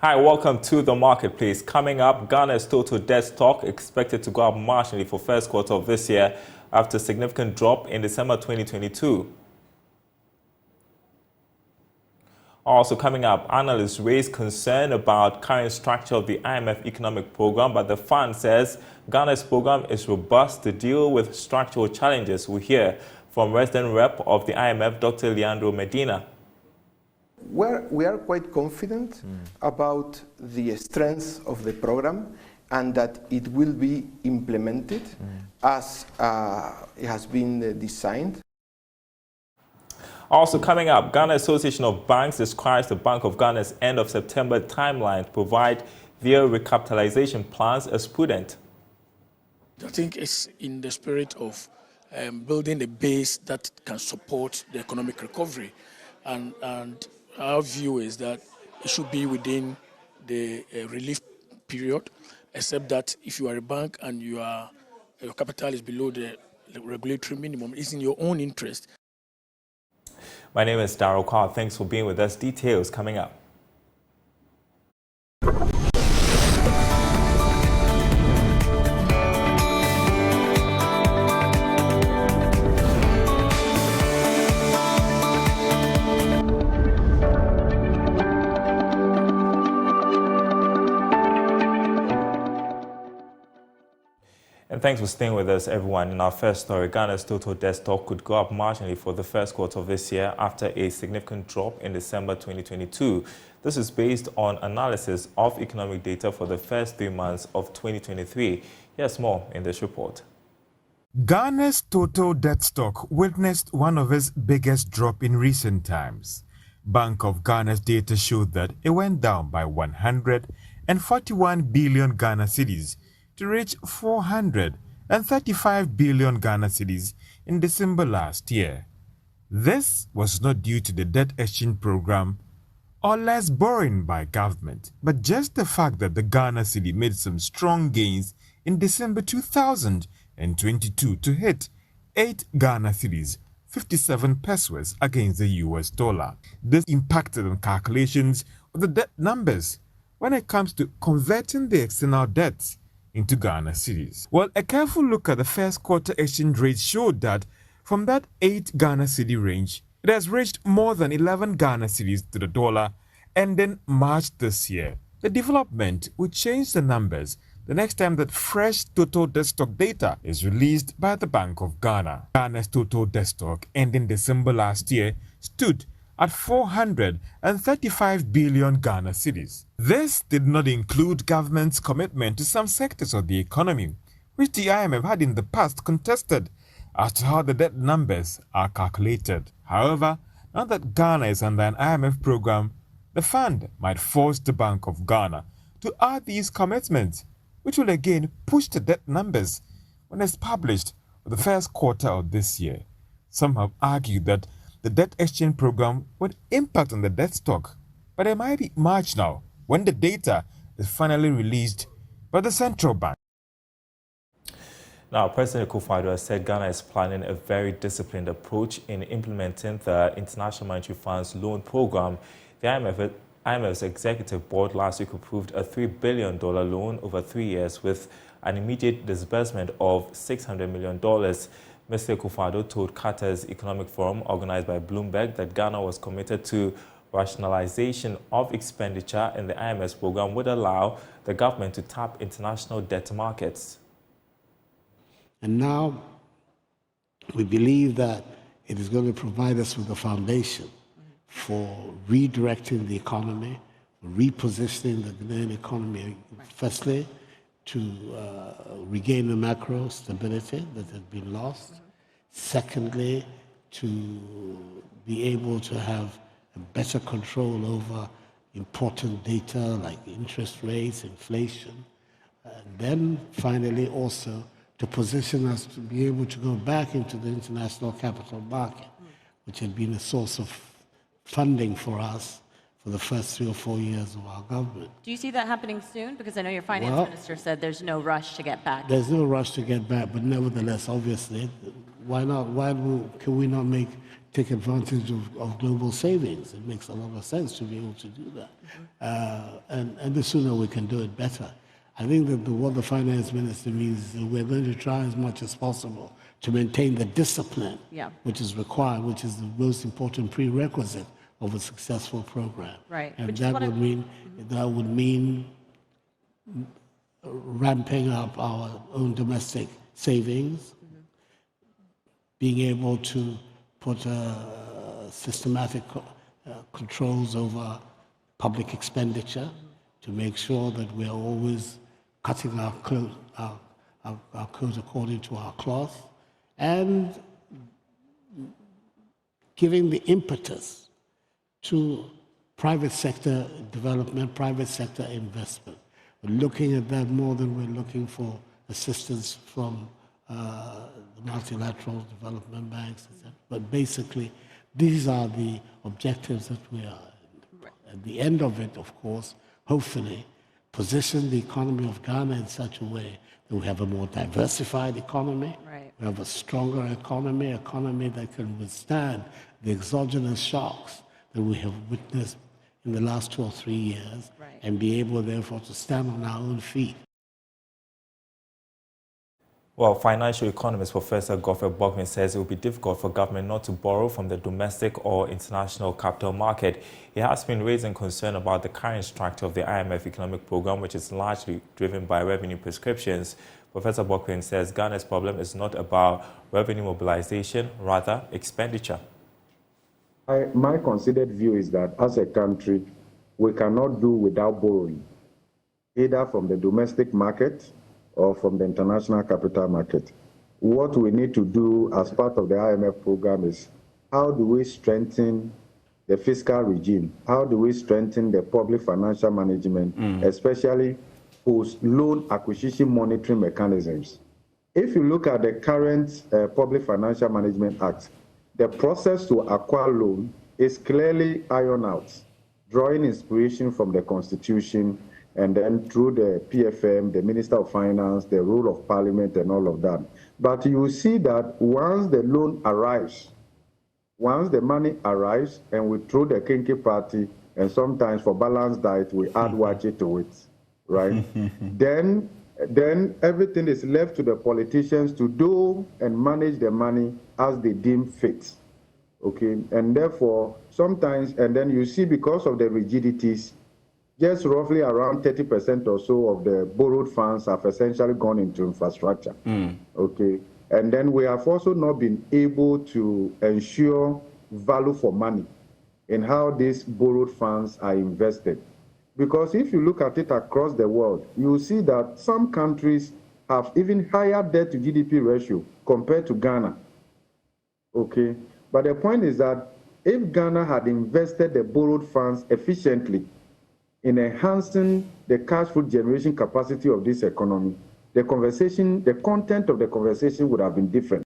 Hi, welcome to the marketplace. Coming up, Ghana's total debt stock expected to go up marginally for first quarter of this year after a significant drop in December 2022. Also coming up, analysts raise concern about current structure of the IMF economic program, but the fund says Ghana's program is robust to deal with structural challenges. We hear from resident rep of the IMF, Dr. Leandro Medina. We are quite confident about the strength of the program and that it will be implemented as it has been designed. Also coming up, Ghana Association of Banks describes the Bank of Ghana's end of September timeline to provide their recapitalization plans as prudent. I think it's in the spirit of building a base that can support the economic recovery. And our view is that it should be within the relief period, except that if you are a bank and your capital is below the regulatory minimum, it's in your own interest. My name is Daryl. Kwawu. Thanks for being with us. Details coming up. And thanks for staying with us, everyone. In our first story, Ghana's total debt stock could go up marginally for the first quarter of this year after a significant drop in December 2022. This is based on analysis of economic data for the first 3 months of 2023. Here's more in this report. Ghana's total debt stock witnessed one of its biggest drop in recent times. Bank of Ghana's data showed that it went down by 141 billion Ghana cedis to reach 435 billion Ghana cedis in December last year. This was not due to the debt exchange program or less borrowing by government, but just the fact that the Ghana cedi made some strong gains in December 2022 to hit 8 Ghana cedis, 57 pesos against the US dollar. This impacted on calculations of the debt numbers when it comes to converting the external debts into Ghana cedis. Well, a careful look at the first quarter exchange rate showed that from that 8 Ghana cedi range, it has reached more than 11 Ghana cedis to the dollar ending March this year. The development will change the numbers the next time that fresh total debt stock data is released by the Bank of Ghana. Ghana's total debt stock ending December last year stood at 435 billion Ghana cedis. This did not include government's commitment to some sectors of the economy, which the IMF had in the past contested as to how the debt numbers are calculated. However, now that Ghana is under an IMF program, the fund might force the Bank of Ghana to add these commitments, which will again push the debt numbers when it's published for the first quarter of this year. Some have argued that the debt exchange program would impact on the debt stock, but it might be marginal when the data is finally released by the central bank. Now, President Akufo-Addo has said Ghana is planning a very disciplined approach in implementing the International Monetary Fund's loan program. The IMF's executive board last week approved a $3 billion loan over 3 years with an immediate disbursement of $600 million. Mr. Akufo-Addo told Qatar's Economic Forum, organized by Bloomberg, that Ghana was committed to rationalization of expenditure in the IMF's program would allow the government to tap international debt markets. And now we believe that it is going to provide us with a foundation for redirecting the economy, repositioning the Ghanaian economy, firstly, to regain the macro stability that had been lost. Secondly, to be able to have a better control over important data like interest rates, inflation. And then finally also to position us to be able to go back into the international capital market, which had been a source of funding for us for the first 3 or 4 years of our government. Do you see that happening soon? Because I know your finance minister said there's no rush to get back. There's no rush to get back, but nevertheless, obviously, why not? Can we not make take advantage of global savings. It makes a lot of sense to be able to do that. And the sooner we can do it, better. I think that what the finance minister means is that we're going to try as much as possible to maintain the discipline which is required, which is the most important prerequisite of a successful program. Right. And that would mean ramping up our own domestic savings, being able to put systematic controls over public expenditure to make sure that we're always cutting our coat according to our cloth, and giving the impetus to private sector development, private sector investment. We're looking at that more than we're looking for assistance from the multilateral development banks, etc. But basically, these are the objectives that we are. At the end of it, of course, hopefully, position the economy of Ghana in such a way that we have a more diversified economy, we have a stronger economy that can withstand the exogenous shocks that we have witnessed in the last 2 or 3 years, and be able, therefore, to stand on our own feet. Well, financial economist Professor Govt says it will be difficult for government not to borrow from the domestic or international capital market. He has been raising concern about the current structure of the IMF economic program, which is largely driven by revenue prescriptions. Professor Bokwen says Ghana's problem is not about revenue mobilization, rather expenditure. My considered view is that as a country, we cannot do without borrowing, either from the domestic market or from the international capital market. What we need to do as part of the IMF program is how do we strengthen the fiscal regime? How do we strengthen the public financial management, especially post-loan acquisition monitoring mechanisms? If you look at the current Public Financial Management Act, the process to acquire loan is clearly ironed out, drawing inspiration from the Constitution, and then through the PFM, the Minister of Finance, the role of Parliament, and all of that. But you will see that once the loan arrives, once the money arrives, and we throw the kinky party, and sometimes for balanced diet, we add wachi to it, right? then everything is left to the politicians to do and manage the money as they deem fit, okay? And therefore, sometimes, and then you see because of the rigidities, just roughly around 30% or so of the borrowed funds have essentially gone into infrastructure, okay? And then we have also not been able to ensure value for money in how these borrowed funds are invested. Because if you look at it across the world, you will see that some countries have even higher debt to GDP ratio compared to Ghana, okay? But the point is that if Ghana had invested the borrowed funds efficiently in enhancing the cash flow generation capacity of this economy, the conversation, the content of the conversation would have been different.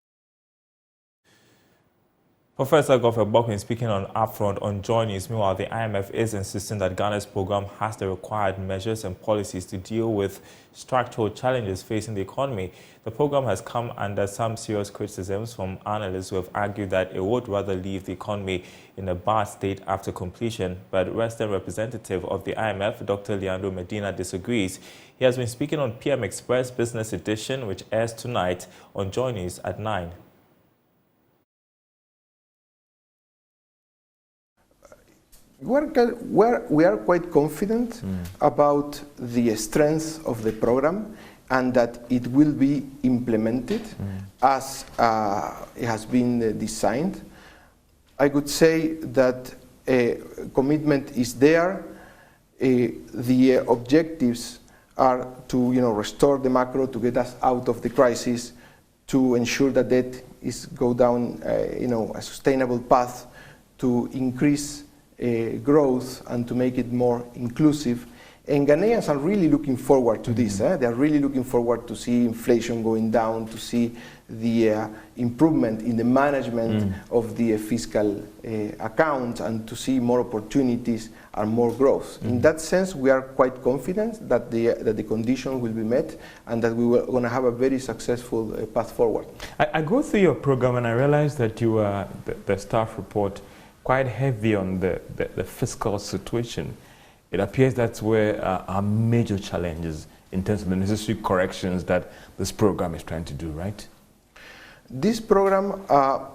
Professor Govt speaking on upfront on JoyNews. Meanwhile, the IMF is insisting that Ghana's program has the required measures and policies to deal with structural challenges facing the economy. The program has come under some serious criticisms from analysts who have argued that it would rather leave the economy in a bad state after completion. But Western representative of the IMF, Dr. Leandro Medina, disagrees. He has been speaking on PM Express Business Edition, which airs tonight on JoyNews at 9. We are quite confident about the strength of the program and that it will be implemented as it has been designed. I could say that a commitment is there. The objectives are to restore the macro, to get us out of the crisis, to ensure that debt go down a sustainable path, to increase growth and to make it more inclusive. And Ghanaians are really looking forward to this. They are really looking forward to see inflation going down, to see the improvement in the management of the fiscal account, and to see more opportunities and more growth. In that sense, we are quite confident that the conditions will be met and that we are going to have a very successful path forward. I go through your program and I realize that you are, the staff report, quite heavy on the fiscal situation. It appears that's where our major challenges in terms of the necessary corrections that this program is trying to do, right? This program,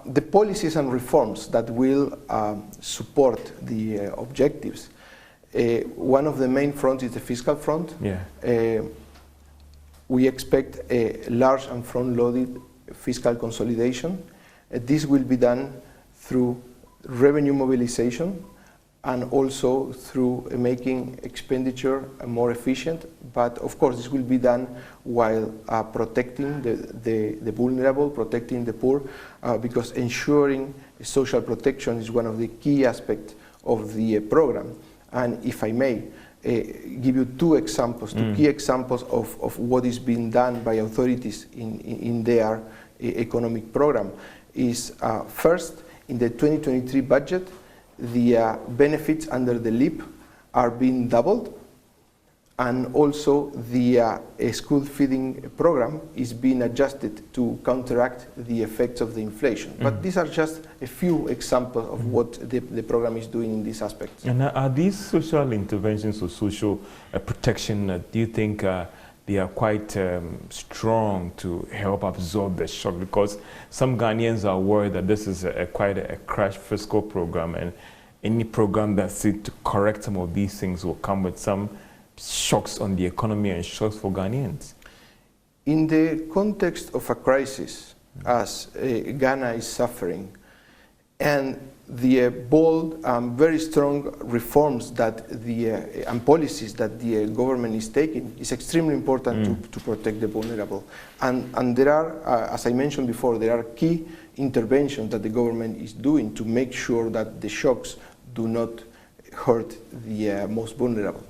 the policies and reforms that will support the objectives, one of the main fronts is the fiscal front. Yeah. We expect a large and front-loaded fiscal consolidation. This will be done through revenue mobilization and also through making expenditure more efficient. But of course, this will be done while protecting the vulnerable, protecting the poor, because ensuring social protection is one of the key aspects of the program. And if I may, give you two examples, two key examples of what is being done by authorities in their economic program is first, in the 2023 budget, the benefits under the LEAP are being doubled, and also the school feeding program is being adjusted to counteract the effects of the inflation. But these are just a few examples of what the program is doing in these aspects. And are these social interventions or social protection, do you think they are quite strong to help absorb the shock? Because some Ghanaians are worried that this is quite a crash fiscal program, and any program that's set to correct some of these things will come with some shocks on the economy and shocks for Ghanaians. In the context of a crisis, as Ghana is suffering, and the bold, very strong reforms that and policies that the government is taking, is extremely important to protect the vulnerable. And there are, as I mentioned before, there are key interventions that the government is doing to make sure that the shocks do not hurt the most vulnerable.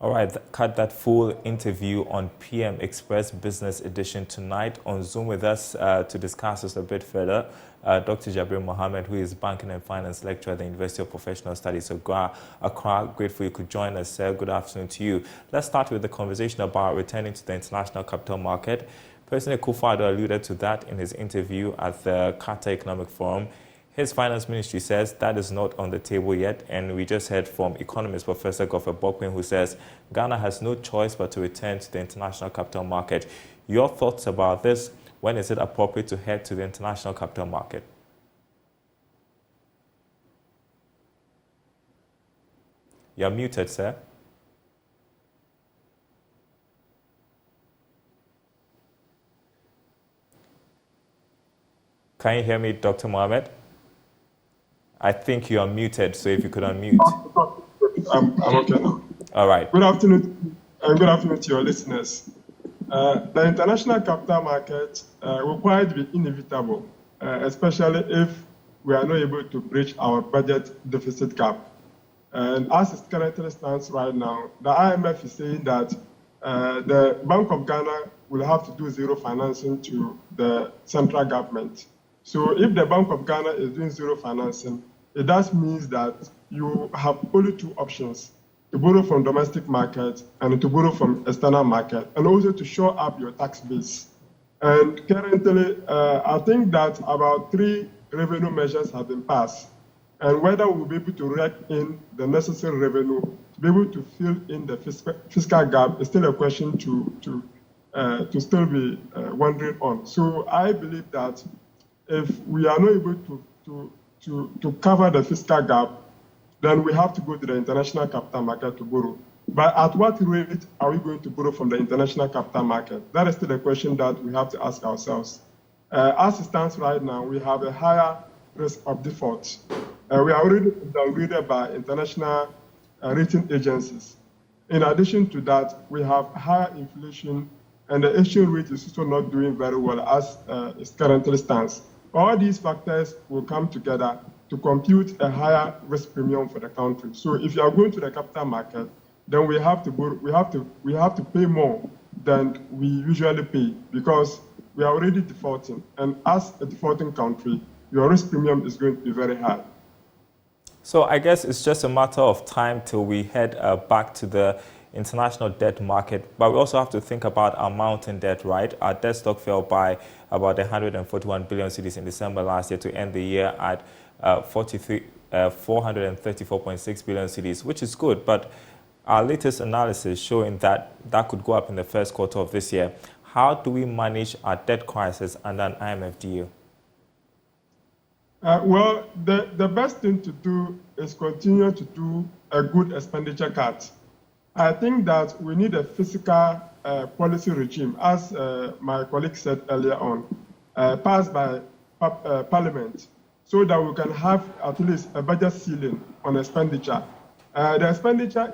All right, cut that full interview on PM Express Business Edition tonight. On Zoom with us to discuss this a bit further, Dr. Jabir Mohammed, who is Banking and Finance Lecturer at the University of Professional Studies, Accra. Grateful you could join us, sir. Good afternoon to you. Let's start with the conversation about returning to the international capital market. President Akufo-Addo alluded to that in his interview at the Qatar Economic Forum. His finance ministry says that is not on the table yet, and we just heard from economist Professor Govt, who says Ghana has no choice but to return to the international capital market. Your thoughts about this? When is it appropriate to head to the international capital market? You're muted, sir. Can you hear me, Dr. Mohammed? I think you are muted, so if you could unmute. I'm okay now. All right. Good afternoon, and good afternoon to your listeners. The international capital market will quite be inevitable, especially if we are not able to bridge our budget deficit gap. And as it currently stands right now, the IMF is saying that the Bank of Ghana will have to do zero financing to the central government. So if the Bank of Ghana is doing zero financing, it does mean that you have only two options: to borrow from domestic market and to borrow from external market, and also to shore up your tax base. And currently, I think that about 3 revenue measures have been passed. And whether we'll be able to rake in the necessary revenue to be able to fill in the fiscal gap is still a question to still be wondering on. So I believe that if we are not able to cover the fiscal gap, then we have to go to the international capital market to borrow. But at what rate are we going to borrow from the international capital market? That is still a question that we have to ask ourselves. As it stands right now, we have a higher risk of default. We are already downgraded by international rating agencies. In addition to that, we have higher inflation, and the exchange rate is also not doing very well as it currently stands. All these factors will come together to compute a higher risk premium for the country. So if you are going to the capital market, then we have to pay more than we usually pay because we are already defaulting. And as a defaulting country, your risk premium is going to be very high. So I guess it's just a matter of time till we head back to the international debt market. But we also have to think about our mountain debt, right? Our debt stock fell by about 141 billion cedis in December last year to end the year at 434.6 billion cedis, which is good. But our latest analysis showing that could go up in the first quarter of this year. How do we manage our debt crisis under an IMF deal? Well, the best thing to do is continue to do a good expenditure cut. I think that we need a fiscal policy regime, as my colleague said earlier on, passed by Parliament, so that we can have at least a budget ceiling on expenditure. The expenditure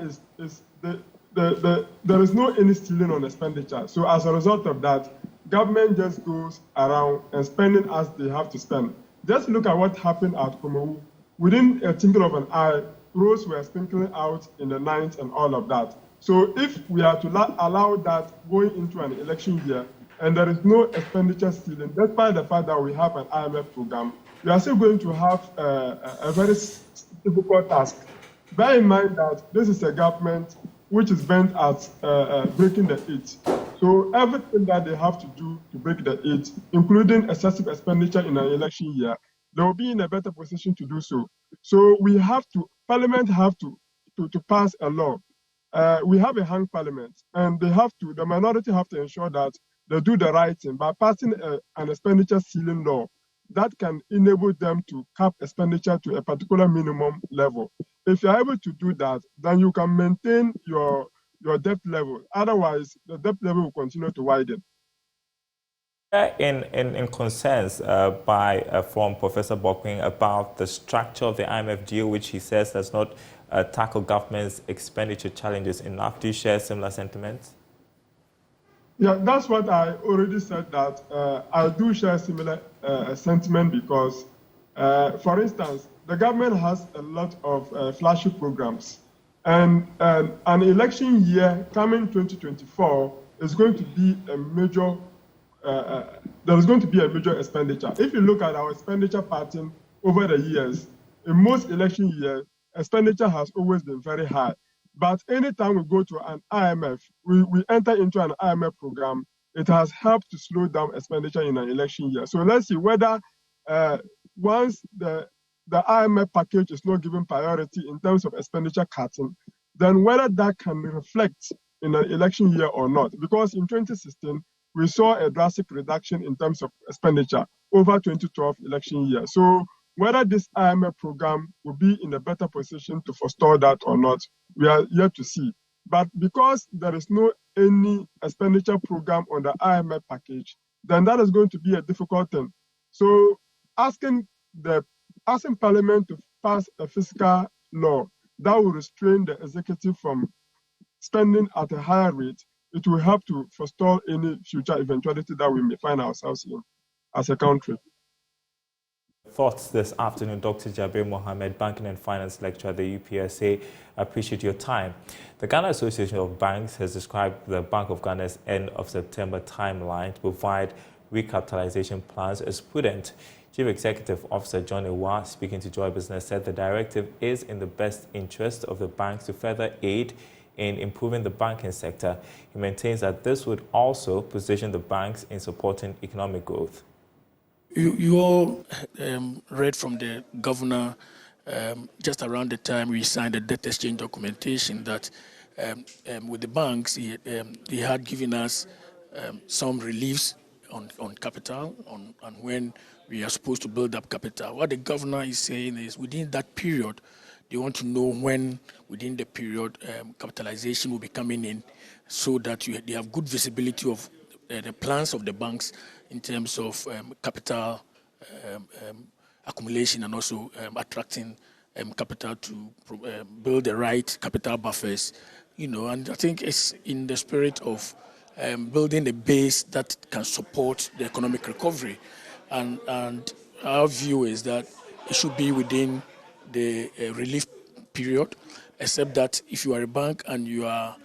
there is no any ceiling on expenditure. So as a result of that, government just goes around and spending as they have to spend. Just look at what happened at Kwawu. Within a twinkle of an eye, roads were sprinkling out in the night and all of that. So if we are to allow that going into an election year and there is no expenditure ceiling, despite the fact that we have an IMF program, we are still going to have a very difficult task. Bear in mind that this is a government which is bent at breaking the eight. So everything that they have to do to break the eight, including excessive expenditure in an election year, they will be in a better position to do so. So we have to, Parliament have to pass a law. We have a hung Parliament, and the minority have to ensure that they do the right thing by passing an expenditure ceiling law that can enable them to cap expenditure to a particular minimum level. If you're able to do that, then you can maintain your debt level. Otherwise, the debt level will continue to widen. In concerns from Professor Bokwing about the structure of the IMF deal, which he says does not tackle government's expenditure challenges enough. Do you share similar sentiments? Yeah, that's what I already said, that I do share similar sentiment because, for instance, the government has a lot of flashy programs. And an election year coming 2024 is going to be a major, there is going to be a major expenditure. If you look at our expenditure pattern over the years, in most election years, expenditure has always been very high. But anytime we go to an IMF, we enter into an IMF program, it has helped to slow down expenditure in an election year. So let's see whether once the IMF package is not given priority in terms of expenditure cutting, then whether that can reflect in an election year or not. Because in 2016, we saw a drastic reduction in terms of expenditure over 2012 election year. So whether this IMF program will be in a better position to forestall that or not, we are yet to see. But because there is no any expenditure program on the IMF package, then that is going to be a difficult thing. So asking Parliament to pass a fiscal law that will restrain the executive from spending at a higher rate, it will help to forestall any future eventuality that we may find ourselves in as a country. Thoughts this afternoon, Dr. Jabir Mohammed, Banking and Finance Lecturer at the UPSA. I appreciate your time. The Ghana Association of Banks has described the Bank of Ghana's end of September timeline to provide recapitalization plans as prudent. Chief Executive Officer John Ewa, speaking to Joy Business, said the directive is in the best interest of the banks to further aid in improving the banking sector. He maintains that this would also position the banks in supporting economic growth. You all read from the governor just around the time we signed the debt exchange documentation that with the banks, he had given us some reliefs on capital, on when we are supposed to build up capital. What the governor is saying is within that period, they want to know when within the period capitalization will be coming in so that they have good visibility of the plans of the banks in terms of capital accumulation and also attracting capital to build the right capital buffers, and I think it's in the spirit of building a base that can support the economic recovery. And our view is that it should be within the relief period except that if you are a bank and your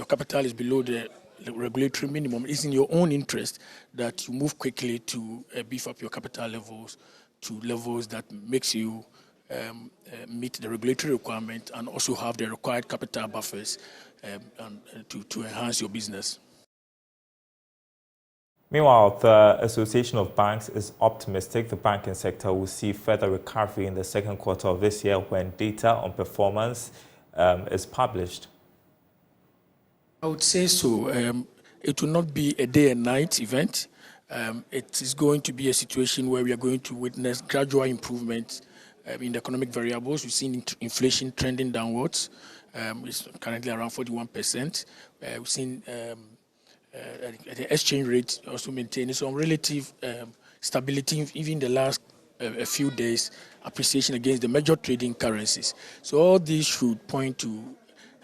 capital is below the regulatory minimum, it's in your own interest that you move quickly to beef up your capital levels to levels that makes you meet the regulatory requirement and also have the required capital buffers to enhance your business. Meanwhile, the Association of Banks is optimistic the banking sector will see further recovery in the second quarter of this year when data on performance is published. I would say so. It will not be a day and night event. It is going to be a situation where we are going to witness gradual improvement in the economic variables. We've seen inflation trending downwards. It's currently around 41%. We've seen the exchange rate also maintaining some relative stability, even the last a few days, appreciation against the major trading currencies. So all these should point to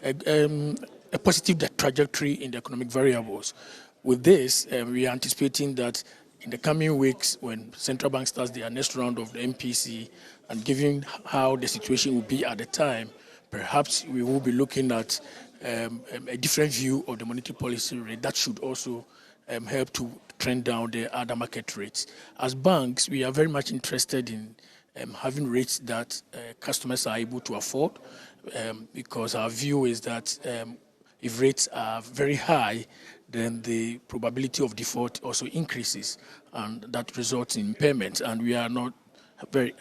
a positive trajectory in the economic variables. With this, we are anticipating that in the coming weeks, when central bank starts their next round of the MPC, and given how the situation will be at the time, perhaps we will be looking at a different view of the monetary policy rate that should also help to trend down the other market rates. As banks, we are very much interested in having rates that customers are able to afford, because our view is that if rates are very high, then the probability of default also increases, and that results in impairment. And we are not very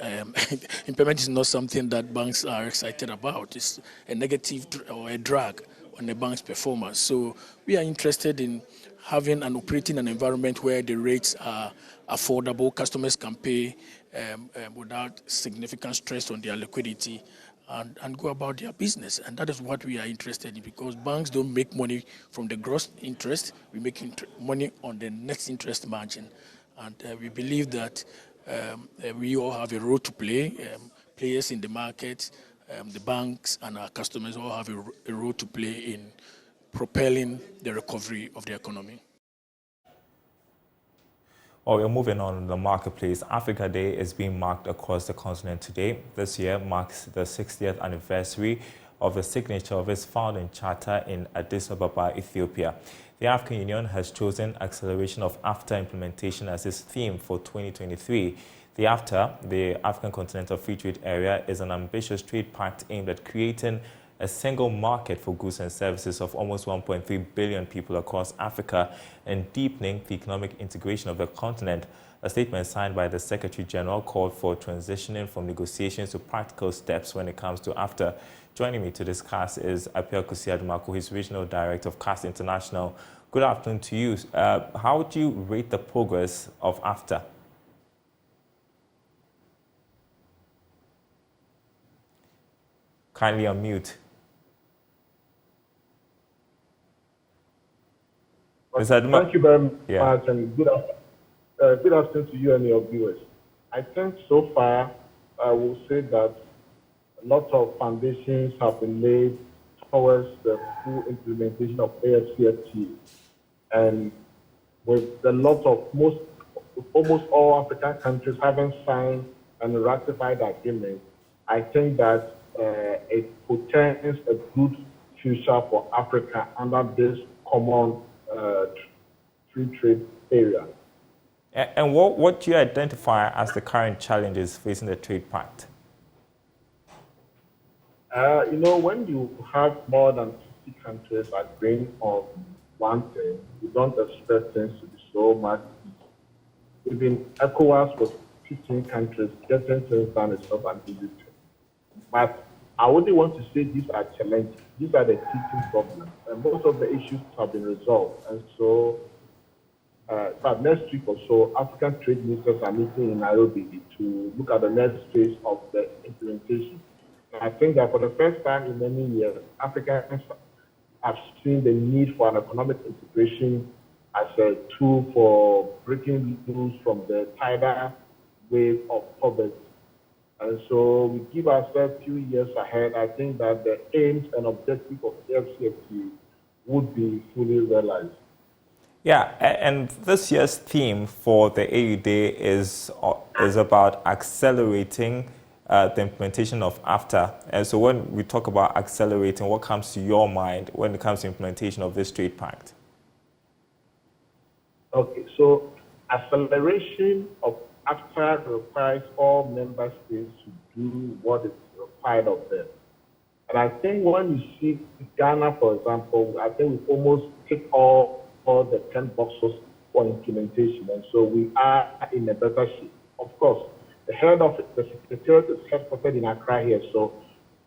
impairment is not something that banks are excited about. It's a negative or a drag on the bank's performance. So we are interested in having and operating an environment where the rates are affordable, customers can pay without significant stress on their liquidity, and go about their business. And that is what we are interested in, because banks don't make money from the gross interest. We make money on the net interest margin. And we believe that we all have a role to play. Players in the market, the banks and our customers all have a role to play in propelling the recovery of the economy. Well, we're moving on in the marketplace. Africa Day is being marked across the continent today. This year marks the 60th anniversary of the signature of its founding charter in Addis Ababa, Ethiopia. The African Union has chosen acceleration of AfTA implementation as its theme for 2023. The AfTA, the African Continental Free Trade Area, is an ambitious trade pact aimed at creating a single market for goods and services of almost 1.3 billion people across Africa and deepening the economic integration of the continent. A statement signed by the Secretary General called for transitioning from negotiations to practical steps when it comes to AfTA. Joining me to discuss is Akufo-Addo, who's Regional Director of CAST International. Good afternoon to you. How would you rate the progress of AfTA? Kindly unmute. Thank you very much, and good afternoon to you and your viewers. I think so far, I will say that lots of foundations have been laid towards the full implementation of AfCFTA. And with a lot of almost all African countries having signed and ratified the agreement, I think that it portends a good future for Africa under this common free trade area. And what do you identify as the current challenges facing the trade pact? When you have more than 50 countries agreeing on one thing, you don't expect things to be so much easy. Even ECOWAS with 15 countries, getting things done is not an easy thing. But I only want to say these are challenges. These are the teething problems. And most of the issues have been resolved. And so, but next week or so, African trade ministers are meeting in Nairobi to look at the next phase of the implementation. And I think that for the first time in many years, Africans have seen the need for an economic integration as a tool for breaking loose from the tidal wave of poverty. And so we give ourselves a few years ahead. I think that the aims and objectives of AfCFTA would be fully realized. Yeah, and this year's theme for the AU Day is about accelerating the implementation of AFTA. And so when we talk about accelerating, what comes to your mind when it comes to implementation of this trade pact? Okay, so acceleration of AFTA requires all member states to do what is required of them. And I think when you see Ghana, for example, I think we almost tick all the 10 boxes for implementation. And so we are in a better shape. Of course, the head of the Secretariat is headquartered in Accra here, so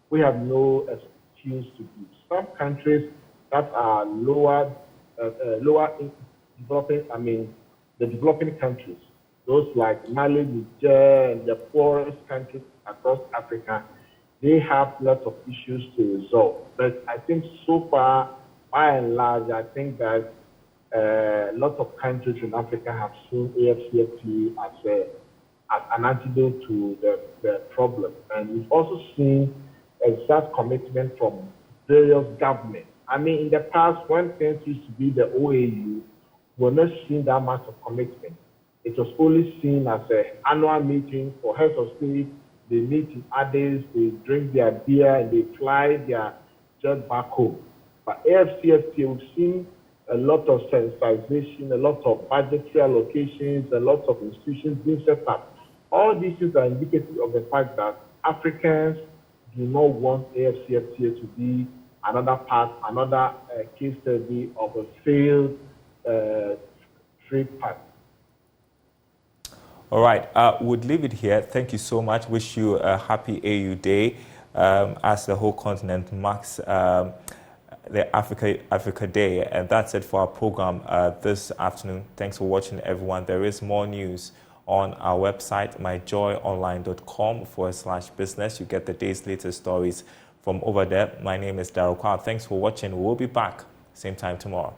we have no excuse to do. Some countries that are lower in developing, the developing countries, those like Mali, Niger, and the poorest countries across Africa, they have lots of issues to resolve. But I think so far, by and large, I think that lots of countries in Africa have seen AFCFTA as an antidote to the problem. And we've also seen exact commitment from various governments. In the past, when things used to be the OAU, we're not seeing that much of commitment. It was only seen as an annual meeting for heads of state. They meet in Addis, they drink their beer, and they fly their jet back home. But AFCFTA, we've seen a lot of sensitization, a lot of budgetary allocations, a lot of institutions being set up. All these things are indicative of the fact that Africans do not want AFCFTA to be another case study of a failed trade pact. All right, we'll leave it here. Thank you so much. Wish you a happy AU Day as the whole continent marks the Africa Day. And that's it for our program this afternoon. Thanks for watching, everyone. There is more news on our website, myjoyonline.com/business. You get the day's latest stories from over there. My name is Daryl. Thanks for watching. We'll be back same time tomorrow.